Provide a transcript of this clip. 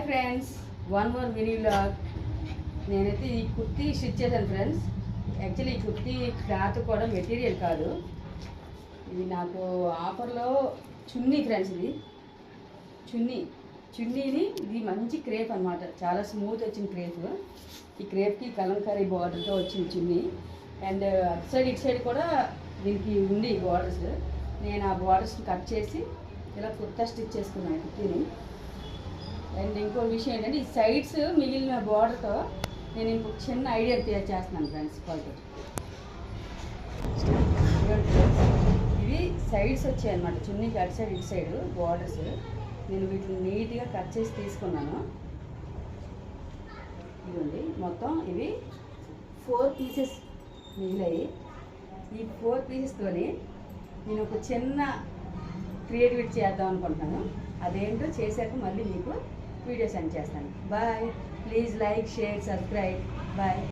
Friends, one more mini vlog. నేనైతే ఈ kurti stitch చేశాను ఫ్రెండ్స్. యాక్చువల్లీ ఈ కుర్తీ క్లాత్ కూడా మెటీరియల్ కాదు, ఇది నాకు ఆఫర్లో చున్నీ ఫ్రెండ్స్. ఇది చున్నీని ఇది మంచి క్రేప్ అనమాట, చాలా స్మూత్ వచ్చిన క్రేప్. ఈ క్రేప్కి కలంకారీ బార్డర్తో వచ్చిన చున్నీ. అండ్ అటు సైడ్ ఇటు సైడ్ కూడా దీనికి ఉంది బార్డర్స్. నేను ఆ బార్డర్స్ని కట్ చేసి ఇలా కుర్తా స్టిచ్ చేసుకున్నాను కుర్తీని. అండ్ ఇంకో విషయం ఏంటంటే, ఈ సైడ్స్ మిగిలిన బార్డర్తో నేను ఇంకొక చిన్న ఐడియా చేస్తున్నాను ఫ్రెండ్స్. వాళ్ళతో ఇవి సైడ్స్ వచ్చాయి అన్నమాట, చున్నీకి అటు సైడ్ ఇటు సైడ్ బార్డర్స్. నేను వీటిని నీట్గా కట్ చేసి తీసుకున్నాను. ఇదిగోండి, మొత్తం ఇవి 4 పీసెస్ మిగిలాయి. ఈ 4 పీసెస్తోని నేను ఒక చిన్న క్రియేటివిటీ చేద్దాం అనుకుంటున్నాను. అదేంటో చేశాక మళ్ళీ మీకు వీడియో సెండ్ చేస్తాను. Bye. Please like, share, subscribe. Bye.